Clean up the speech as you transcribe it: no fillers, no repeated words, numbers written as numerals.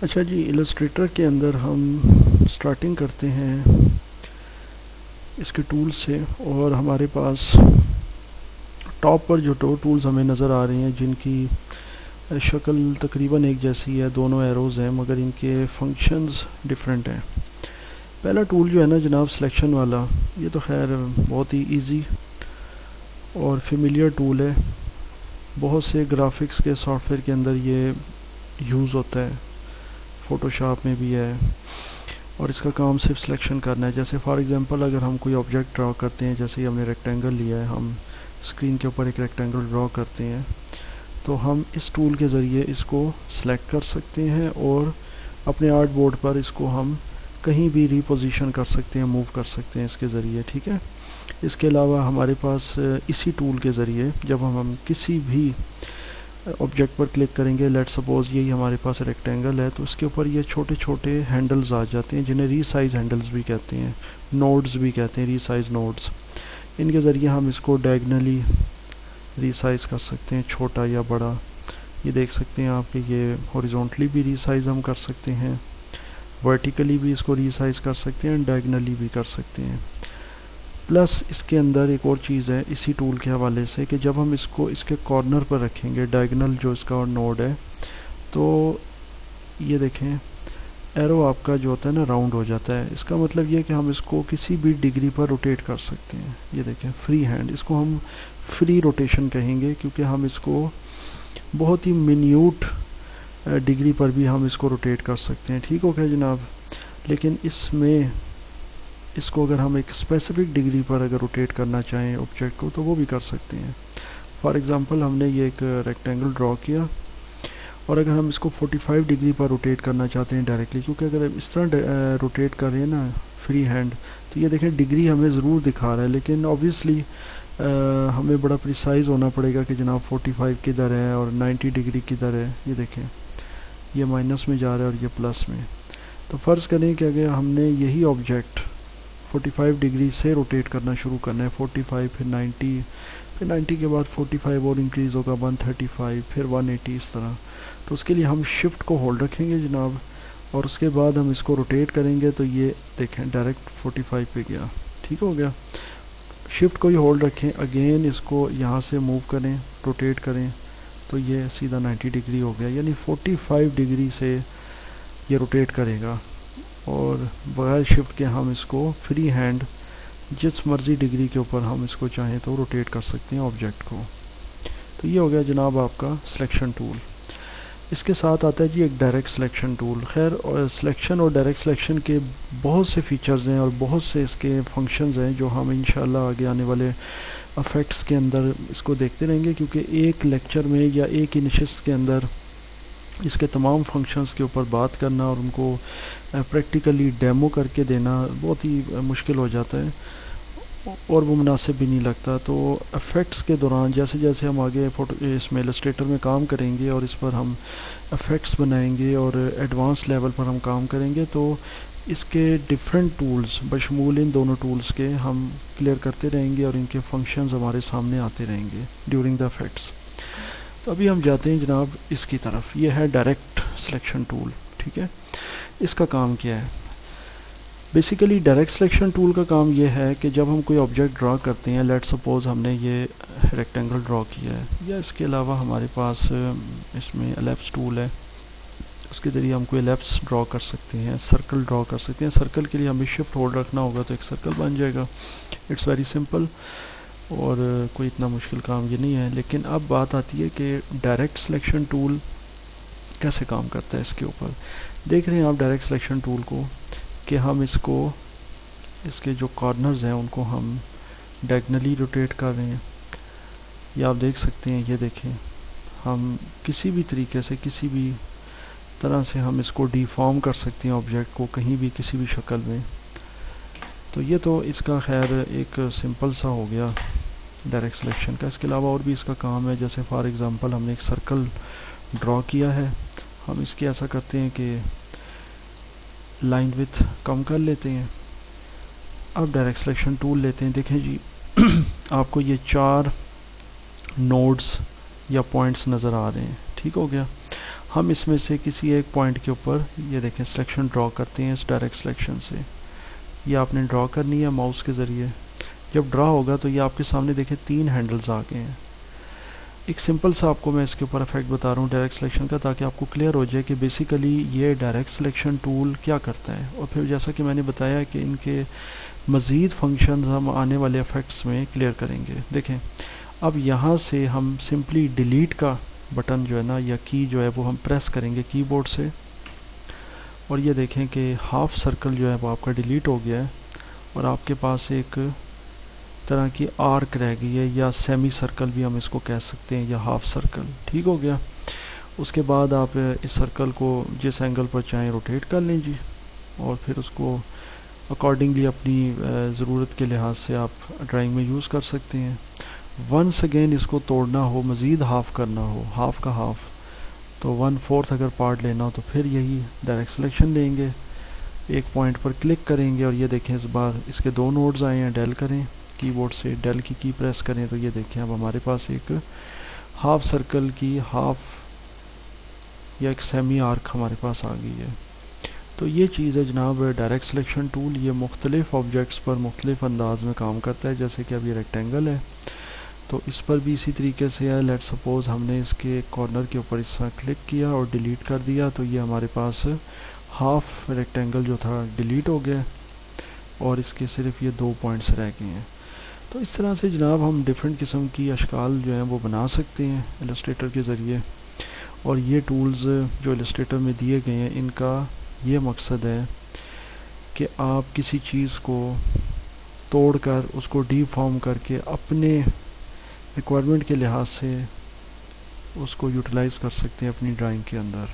اچھا جی، السٹریٹر کے اندر ہم سٹارٹنگ کرتے ہیں اس کے ٹولز سے، اور ہمارے پاس ٹاپ پر جو ٹولز ہمیں نظر آ رہے ہیں جن کی شکل تقریباً ایک جیسی ہے، دونوں ایروز ہیں مگر ان کے فنکشنز ڈیفرنٹ ہیں۔ پہلا ٹول جو ہے نا جناب سلیکشن والا، یہ تو خیر بہت ہی ایزی اور فیملیئر ٹول ہے، بہت سے گرافکس کے سافٹ ویئر کے اندر یہ یوز ہوتا ہے، فوٹو شاپ میں بھی ہے، اور اس کا کام صرف سلیکشن کرنا ہے۔ جیسے فار ایگزامپل اگر ہم کوئی آبجیکٹ ڈرا کرتے ہیں، جیسے ہی ہم نے ریکٹینگل لیا ہے، ہم اسکرین کے اوپر ایک ریکٹینگل ڈرا کرتے ہیں، تو ہم اس ٹول کے ذریعے اس کو سلیکٹ کر سکتے ہیں اور اپنے آرٹ بورڈ پر اس کو ہم کہیں بھی ریپوزیشن کر سکتے ہیں، موو کر سکتے ہیں اس کے ذریعے، ٹھیک ہے۔ اس کے علاوہ ہمارے پاس اسی ٹول کے ذریعے جب ہم کسی بھی آبجیکٹ پر کلک کریں گے، لیٹ سپوز یہی ہمارے پاس ریکٹینگل ہے، تو اس کے اوپر یہ چھوٹے چھوٹے ہینڈلز آ جاتے ہیں جنہیں ری سائز ہینڈلز بھی کہتے ہیں، نوڈز بھی کہتے ہیں، ری سائز نوڈز۔ ان کے ذریعے ہم اس کو ڈائگنلی ری سائز کر سکتے ہیں، چھوٹا یا بڑا۔ یہ دیکھ سکتے ہیں آپ کہ یہ ہاریزونٹلی بھی ری سائز ہم کر سکتے ہیں، ورٹیکلی بھی اس کو ری سائز کر سکتے ہیں، ڈائگنلی بھی کر سکتے ہیں۔ پلس اس کے اندر ایک اور چیز ہے اسی ٹول کے حوالے سے کہ جب ہم اس کو اس کے کارنر پر رکھیں گے، ڈائگنل جو اس کا نوڈ ہے، تو یہ دیکھیں ایرو آپ کا جو ہوتا ہے نا راؤنڈ ہو جاتا ہے۔ اس کا مطلب یہ کہ ہم اس کو کسی بھی ڈگری پر روٹیٹ کر سکتے ہیں۔ یہ دیکھیں فری ہینڈ، اس کو ہم فری روٹیشن کہیں گے کیونکہ ہم اس کو بہت ہی منیوٹ ڈگری پر بھی ہم اس کو روٹیٹ کر سکتے ہیں، ٹھیک ہو گیا جناب۔ لیکن اس میں اس کو اگر ہم ایک اسپیسیفک ڈگری پر اگر روٹیٹ کرنا چاہیں آبجیکٹ کو تو وہ بھی کر سکتے ہیں۔ فار ایگزامپل ہم نے یہ ایک ریکٹینگل ڈرا کیا، اور اگر ہم اس کو 45 ڈگری پر روٹیٹ کرنا چاہتے ہیں ڈائریکٹلی، کیونکہ اگر اس طرح روٹیٹ کر رہے ہیں نا فری ہینڈ، تو یہ دیکھیں ڈگری ہمیں ضرور دکھا رہا ہے، لیکن اوبویسلی ہمیں بڑا پریسائز ہونا پڑے گا کہ جناب 45 کدھر ہے اور 90 ڈگری کدھر ہے۔ یہ دیکھیں یہ مائنس میں جا رہا ہے اور یہ پلس میں۔ تو فرض کریں کہ اگر ہم نے یہی آبجیکٹ 45 ڈگری سے روٹیٹ کرنا شروع کرنا ہے، 45 پھر 90، پھر 90 کے بعد 45 اور انکریز ہوگا 135، پھر 180، اس طرح۔ تو اس کے لیے ہم شفٹ کو ہولڈ رکھیں گے جناب، اور اس کے بعد ہم اس کو روٹیٹ کریں گے تو یہ دیکھیں ڈائریکٹ 45 پہ گیا، ٹھیک ہو گیا۔ شفٹ کو ہی ہولڈ رکھیں، اگین اس کو یہاں سے موو کریں، روٹیٹ کریں، تو یہ سیدھا 90 ڈگری ہو گیا، یعنی 45 ڈگری سے یہ روٹیٹ کرے گا، اور بغیر شفٹ کے ہم اس کو فری ہینڈ جس مرضی ڈگری کے اوپر ہم اس کو چاہیں تو روٹیٹ کر سکتے ہیں آبجیکٹ کو۔ تو یہ ہو گیا جناب آپ کا سلیکشن ٹول۔ اس کے ساتھ آتا ہے جی ایک ڈائریکٹ سلیکشن ٹول۔ خیر سلیکشن اور ڈائریکٹ سلیکشن کے بہت سے فیچرز ہیں اور بہت سے اس کے فنکشنز ہیں جو ہم انشاءاللہ آگے آنے والے افیکٹس کے اندر اس کو دیکھتے رہیں گے، کیونکہ ایک لیکچر میں یا ایک ہی نشست کے اندر اس کے تمام فنکشنز کے اوپر بات کرنا اور ان کو پریکٹیکلی ڈیمو کر کے دینا بہت ہی مشکل ہو جاتا ہے اور وہ مناسب بھی نہیں لگتا۔ تو افیکٹس کے دوران جیسے جیسے ہم آگے اس میں السٹریٹر میں کام کریں گے اور اس پر ہم افیکٹس بنائیں گے اور ایڈوانس لیول پر ہم کام کریں گے، تو اس کے ڈیفرنٹ ٹولز بشمول ان دونوں ٹولز کے ہم کلیئر کرتے رہیں گے اور ان کے فنکشنز ہمارے سامنے آتے رہیں گے ڈیورنگ دا افیکٹس۔ تو ابھی ہم جاتے ہیں جناب اس کی طرف، یہ ہے ڈائریکٹ سلیکشن ٹول، ٹھیک ہے۔ اس کا کام کیا ہے؟ بیسیکلی ڈائریکٹ سلیکشن ٹول کا کام یہ ہے کہ جب ہم کوئی آبجیکٹ ڈرا کرتے ہیں، لیٹ سپوز ہم نے یہ ریکٹینگل ڈرا کیا ہے، یا اس کے علاوہ ہمارے پاس اس میں الیپس ٹول ہے، اس کے ذریعے ہم کوئی الیپس ڈرا کر سکتے ہیں، سرکل ڈرا کر سکتے ہیں۔ سرکل کے لیے ہمیں شفٹ ہولڈ رکھنا ہوگا تو ایک سرکل بن جائے گا، اٹس ویری سمپل، اور کوئی اتنا مشکل کام یہ نہیں ہے۔ لیکن اب بات آتی ہے کہ ڈائریکٹ سلیکشن ٹول کیسے کام کرتا ہے اس کے اوپر۔ دیکھ رہے ہیں آپ ڈائریکٹ سلیکشن ٹول کو کہ ہم اس کو اس کے جو کارنرز ہیں ان کو ہم ڈائگنلی روٹیٹ کر رہے ہیں، یا آپ دیکھ سکتے ہیں، یہ دیکھیں ہم کسی بھی طریقے سے کسی بھی طرح سے ہم اس کو ڈیفارم کر سکتے ہیں آبجیکٹ کو کہیں بھی کسی بھی شکل میں۔ تو یہ تو اس کا خیر ایک سمپل سا ہو گیا ڈائریکٹ سلیکشن کا۔ اس کے علاوہ اور بھی اس کا کام ہے، جیسے فار ایگزامپل ہم نے ایک سرکل ڈرا کیا ہے، ہم اس کی ایسا کرتے ہیں کہ لائن وتھ کم کر لیتے ہیں۔ اب ڈائریکٹ سلیکشن ٹول لیتے ہیں، دیکھیں جی آپ کو یہ 4 نوڈز یا پوائنٹس نظر آ رہے ہیں، ٹھیک ہو گیا۔ ہم اس میں سے کسی ایک پوائنٹ کے اوپر یہ دیکھیں سلیکشن ڈرا کرتے ہیں اس ڈائریکٹ سلیکشن سے. یہ آپ نے ڈرا کرنی ہے ماؤس کے ذریعے. جب ڈرا ہوگا تو یہ آپ کے سامنے دیکھیں 3 ہینڈلز آ گئے ہیں. ایک سمپل سا آپ کو میں اس کے اوپر افیکٹ بتا رہا ہوں ڈائریکٹ سلیکشن کا، تاکہ آپ کو کلیئر ہو جائے کہ بیسیکلی یہ ڈائریکٹ سلیکشن ٹول کیا کرتا ہے. اور پھر جیسا کہ میں نے بتایا کہ ان کے مزید فنکشنز ہم آنے والے افیکٹس میں کلیئر کریں گے. دیکھیں اب یہاں سے ہم سمپلی ڈیلیٹ کا بٹن جو ہے نا یا کی جو ہے وہ ہم پریس کریں گے کی بورڈ سے، اور یہ دیکھیں کہ ہاف سرکل جو ہے وہ آپ کا ڈیلیٹ ہو گیا ہے، اور آپ کے پاس ایک طرح کی آرک رہ گئی ہے، یا سیمی سرکل بھی ہم اس کو کہہ سکتے ہیں، یا ہاف سرکل. ٹھیک ہو گیا. اس کے بعد آپ اس سرکل کو جس اینگل پر چاہیں روٹیٹ کر لیں جی، اور پھر اس کو اکارڈنگلی اپنی ضرورت کے لحاظ سے آپ ڈرائنگ میں یوز کر سکتے ہیں. ونس اگین اس کو توڑنا ہو، مزید ہاف کرنا ہو، ہاف کا ہاف، تو 1/4 اگر پارٹ لینا ہو تو پھر یہی ڈائریکٹ سلیکشن لیں گے، ایک پوائنٹ پر کلک کریں گے، اور یہ دیکھیں اس بار اس کے 2 نوڈز آئے ہیں. ڈیل کریں کی بورڈ سے، ڈیل کی پریس کریں تو یہ دیکھیں اب ہمارے پاس ایک ہاف سرکل کی ہاف یا ایک سیمی آرک ہمارے پاس آ گئی ہے. تو یہ چیز ہے جناب ڈائریکٹ سلیکشن ٹول. یہ مختلف آبجیکٹس پر مختلف انداز میں کام کرتا ہے. جیسے کہ اب یہ ریکٹینگل ہے تو اس پر بھی اسی طریقے سے ہے. لیٹ سپوز ہم نے اس کے کارنر کے اوپر اس طرح کلک کیا اور ڈیلیٹ کر دیا، تو یہ ہمارے پاس ہاف ریکٹینگل جو تھا ڈیلیٹ ہو گیا، اور اس کے صرف یہ 2 پوائنٹس رہ گئے ہیں. تو اس طرح سے جناب ہم ڈیفرنٹ قسم کی اشکال جو ہیں وہ بنا سکتے ہیں السٹریٹر کے ذریعے. اور یہ ٹولز جو السٹریٹر میں دیے گئے ہیں ان کا یہ مقصد ہے کہ آپ کسی چیز کو توڑ کر اس کو ڈی فارم کر کے اپنے ریکوائرمنٹ کے لحاظ سے اس کو یوٹیلائز کر سکتے ہیں اپنی ڈرائنگ کے اندر.